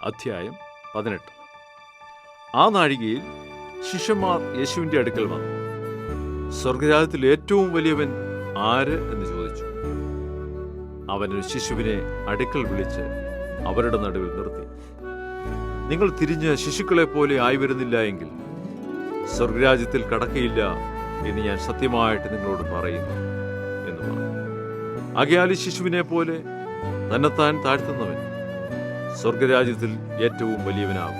അധ്യായം 18. ആ നാഴികയിൽ ശിഷ്യന്മാർ യേശുവിൻ്റെ അടുക്കൽ വന്നു. സ്വർഗരാജ്യത്തിൽ ഏറ്റവും വലിയവൻ ആര് എന്ന് ചോദിച്ചു. അവനൊരു ശിശുവിനെ അടുക്കൽ വിളിച്ച് അവരുടെ നടുവിൽ നിർത്തി. നിങ്ങൾ തിരിഞ്ഞ് ശിശുക്കളെപ്പോലെ ആയിവരുന്നില്ല എങ്കിൽ സ്വർഗരാജ്യത്തിൽ കടക്കയില്ല എന്ന് ഞാൻ സത്യമായിട്ട് നിങ്ങളോട് പറയുന്നു എന്ന് പറഞ്ഞു. ആകയാൽ ഈ ശിശുവിനെ പോലെ തന്നെത്താൻ താഴ്ത്തുന്നവൻ സ്വർഗരാജ്യത്തിൽ ഏറ്റവും വലിയവനാകും.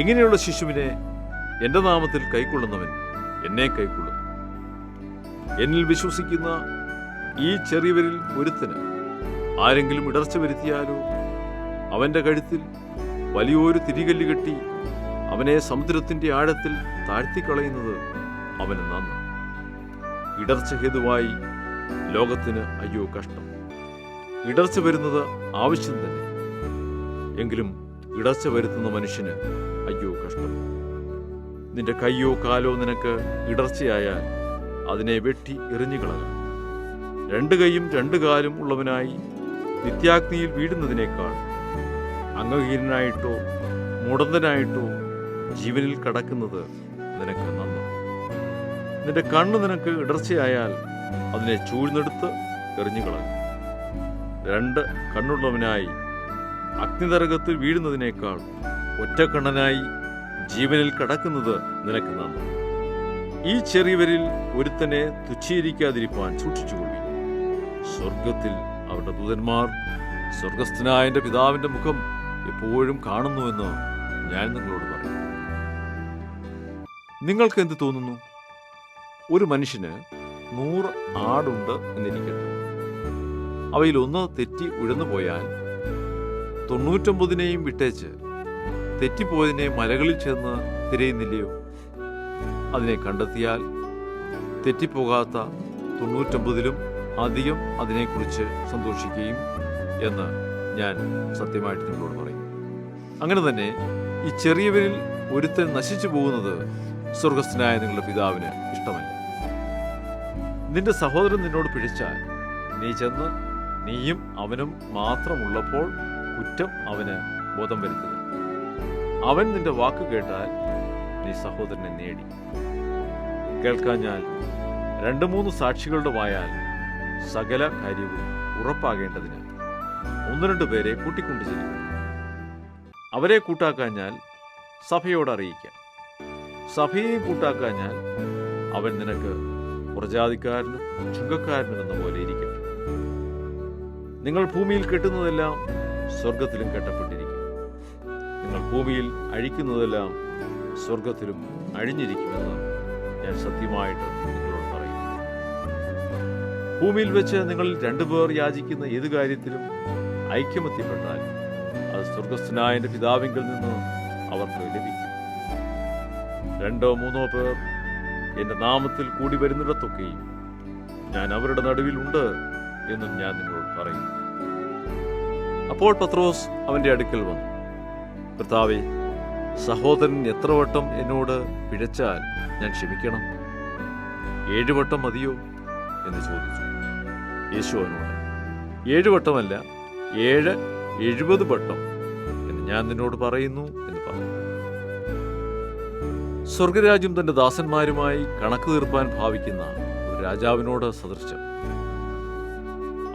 ഇങ്ങനെയുള്ള ശിശുവിനെ എൻ്റെ നാമത്തിൽ കൈക്കൊള്ളുന്നവൻ എന്നെ കൈക്കൊള്ളും. എന്നിൽ വിശ്വസിക്കുന്ന ഈ ചെറിയവരിൽ ഒരുത്തന് ആരെങ്കിലും ഇടർച്ച വരുത്തിയാലോ അവൻ്റെ കഴുത്തിൽ വലിയൊരു തിരികല്ല് കെട്ടി അവനെ സമുദ്രത്തിൻ്റെ ആഴത്തിൽ താഴ്ത്തിക്കളയുന്നത് അവന് നന്ന്. ഇടർച്ച ഹേതുവായി ലോകത്തിന് അയ്യോ കഷ്ടം. ഇടർച്ച വരുന്നത് ആവശ്യം തന്നെ, എങ്കിലും ഇടർച്ച വരുത്തുന്ന മനുഷ്യന് അയ്യോ കഷ്ടം. നിന്റെ കയ്യോ കാലോ നിനക്ക് ഇടർച്ചയായാൽ അതിനെ വെട്ടി എറിഞ്ഞുകളക. 2 കൈയും 2 കാലും ഉള്ളവനായി നിത്യാഗ്നിയിൽ വീഴുന്നതിനേക്കാൾ അംഗഹീനനായിട്ടോ മുടന്തനായിട്ടോ ജീവനിൽ കടക്കുന്നത് നിനക്ക് നന്ന്. നിന്റെ കണ്ണ് നിനക്ക് ഇടർച്ചയായാൽ അതിനെ ചൂഴ്ന്നെടുത്ത് എറിഞ്ഞുകളക. 2 കണ്ണുള്ളവനായി അഗ്നിനരകത്തിൽ വീഴുന്നതിനേക്കാൾ ഒറ്റക്കണ്ണനായി ജീവനിൽ കടക്കുന്നത് നിനക്ക് നന്ന്. ഈ ചെറിയവരിൽ ഒരുത്തനെ തുച്ഛീകരിക്കാതിരിപ്പാൻ സൂക്ഷിച്ചുകൊള്ളി. സ്വർഗത്തിൽ അവരുടെ ദൂതന്മാർ സ്വർഗസ്ഥനായ എൻ്റെ പിതാവിൻ്റെ മുഖം എപ്പോഴും കാണുന്നുവെന്ന് ഞാൻ നിങ്ങളോട് പറയും. നിങ്ങൾക്ക് എന്ത് തോന്നുന്നു? ഒരു മനുഷ്യന് 100 ആടുണ്ട് എന്നിരിക്കട്ടെ. അവയിൽ ഒന്ന് തെറ്റി ഉഴന്നു പോയാൽ 99 വിട്ടേച്ച് തെറ്റിപ്പോയതിനെ മലകളിൽ ചെന്ന് തിരയുന്നില്ലയോ? അതിനെ കണ്ടെത്തിയാൽ തെറ്റിപ്പോകാത്ത 99 അധികം അതിനെക്കുറിച്ച് സന്തോഷിക്കുകയും എന്ന് ഞാൻ സത്യമായിട്ട് നിങ്ങളോട് പറയും. അങ്ങനെ തന്നെ ഈ ചെറിയവരിൽ ഒരുത്തൻ നശിച്ചു പോകുന്നത് സ്വർഗസ്ഥനായ നിങ്ങളുടെ പിതാവിന് ഇഷ്ടമല്ല. നിന്റെ സഹോദരൻ നിന്നോട് പിഴച്ചാൽ നീ ചെന്ന് നീയും അവനും മാത്രമുള്ളപ്പോൾ കുറ്റം അവന് ബോധം വരുത്തുക. അവൻ നിന്റെ വാക്ക് കേട്ടാൽ നീ സഹോദരനെ നേടി. കേൾക്കാഞ്ഞാൽ 2-3 സാക്ഷികളുടെ വായാൽ സകല കാര്യവും ഉറപ്പാകേണ്ടതിന് 1-2 പേരെ കൂട്ടിക്കൊണ്ടു ചെല്ലുക. അവരെ കൂട്ടാക്കാഞ്ഞാൽ സഭയോട് അറിയിക്കാം. സഭയെയും കൂട്ടാക്കാഞ്ഞാൽ അവൻ നിനക്ക് പുറജാതിക്കാരനും ചുങ്കക്കാരനും എന്ന പോലെ ഇരിക്കട്ടെ. നിങ്ങൾ ഭൂമിയിൽ കെട്ടുന്നതെല്ലാം സ്വർഗത്തിലും കെട്ടപ്പെട്ടിരിക്കും. നിങ്ങൾ ഭൂമിയിൽ അഴിക്കുന്നതെല്ലാം സ്വർഗത്തിലും അഴിഞ്ഞിരിക്കുമെന്ന് ഞാൻ സത്യമായിട്ട് നിങ്ങളോട് പറയും. ഭൂമിയിൽ വെച്ച് നിങ്ങളിൽ 2 പേർ യാചിക്കുന്ന ഏത് കാര്യത്തിലും ഐക്യമത്യപ്പെട്ടാൽ അത് സ്വർഗസ്ഥനായ എൻ്റെ പിതാവിങ്കിൽ നിന്ന് അവർക്ക് ലഭിക്കും. 2-3 പേർ എൻ്റെ നാമത്തിൽ കൂടി വരുന്നിടത്തൊക്കെയും ഞാൻ അവരുടെ നടുവിൽ ഉണ്ട് എന്നും ഞാൻ നിങ്ങളോട് പറയും. അപ്പോൾ പത്രോസ് അവൻ്റെ അടുക്കൽ വന്നു. കർത്താവേ, സഹോദരൻ എത്ര വട്ടം എന്നോട് പിഴച്ചാൽ ഞാൻ ക്ഷമിക്കണം? 7 വട്ടം മതിയോ എന്ന് ചോദിച്ചു. യേശു അവനോട് 7 വട്ടമല്ല 70 വട്ടം എന്ന് ഞാൻ നിന്നോട് പറയുന്നു എന്ന് പറഞ്ഞു. സ്വർഗരാജ്യം തന്റെ ദാസന്മാരുമായി കണക്ക് തീർപ്പാൻ ഭാവിക്കുന്ന ഒരു രാജാവിനോട് സദൃശം.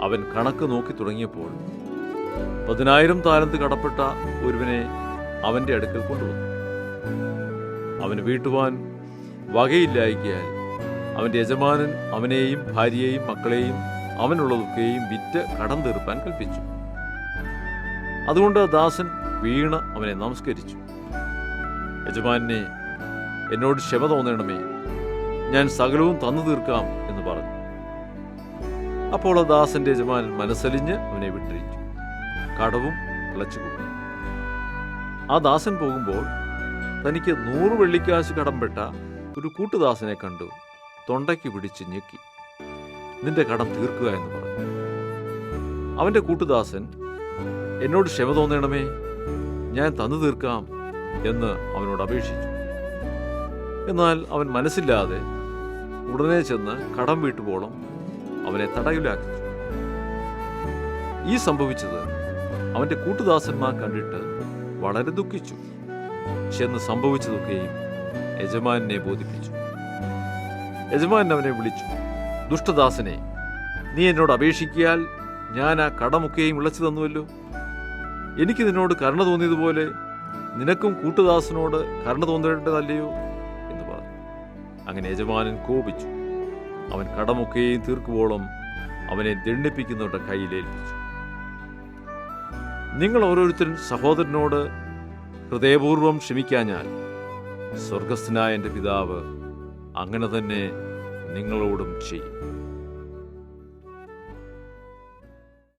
അവൻ കണക്ക് നോക്കി തുടങ്ങിയപ്പോൾ 10,000 താലന്ത് കടപ്പെട്ട ഒരുവനെ അവന്റെ അടുക്കൽ കൊണ്ടുവന്നു. അവന് വീട്ടുവാൻ വകയില്ലായികയാൽ അവന്റെ യജമാനൻ അവനെയും ഭാര്യയെയും മക്കളെയും അവനുള്ളതൊക്കെയും വിറ്റ് കടം തീർപ്പാൻ കൽപ്പിച്ചു. അതുകൊണ്ട് ദാസൻ വീണ് അവനെ നമസ്കരിച്ചു. യജമാനെ, എന്നോട് ക്ഷമ തോന്നണമേ, ഞാൻ സകലവും തന്നു തീർക്കാം എന്ന് പറഞ്ഞു. അപ്പോൾ ആ ദാസന്റെ യജമാനൻ മനസ്സലിഞ്ഞ് അവനെ വിട്ടഴിച്ചു, കടവും ഇളച്ചു കൊടുത്തു. ആ ദാസൻ പോകുമ്പോൾ തനിക്ക് 100 വെള്ളിക്കാശ് കടംപെട്ട ഒരു കൂട്ടുദാസനെ കണ്ടു തൊണ്ടയ്ക്ക് പിടിച്ച് ഞെക്കി, നിന്റെ കടം തീർക്കുക എന്ന് പറഞ്ഞു. അവന്റെ കൂട്ടുദാസൻ, എന്നോട് ക്ഷമ തോന്നണമേ, ഞാൻ തന്നു തീർക്കാം എന്ന് അവനോട് അപേക്ഷിച്ചു. എന്നാൽ അവൻ മനസ്സില്ലാതെ ഉടനെ ചെന്ന് കടം വീട്ടുവോളം അവനെ തടവിലാക്കി. ഈ സംഭവിച്ചത് അവൻ്റെ കൂട്ടുദാസന്മാർ കണ്ടിട്ട് വളരെ ദുഃഖിച്ചു. ചെന്ന് സംഭവിച്ചതൊക്കെയും യജമാനെ ബോധിപ്പിച്ചു. യജമാനൻ അവനെ വിളിച്ചു, ദുഷ്ടദാസനെ, നീ എന്നോട് അപേക്ഷിക്കിയാൽ ഞാൻ ആ കടമൊക്കെയും ഇളച്ചു തന്നുവല്ലോ. എനിക്ക് നിന്നോട് കരുണ തോന്നിയതുപോലെ നിനക്കും കൂട്ടുദാസനോട് കരുണ തോന്നേണ്ടതല്ലയോ എന്ന് പറഞ്ഞു. അങ്ങനെ യജമാനൻ കോപിച്ചു. അവൻ കടമൊക്കെയും തീർക്കുവോളം അവനെ ദണ്ഡിപ്പിക്കുന്നവരുടെ കയ്യിലേൽപ്പിച്ചു. നിങ്ങൾ ഓരോരുത്തരും സഹോദരനോട് ഹൃദയപൂർവ്വം ക്ഷമിക്കാഞ്ഞാൽ സ്വർഗസ്ഥനായ എൻ്റെ പിതാവ് അങ്ങനെ തന്നെ നിങ്ങളോടും ചെയ്യും.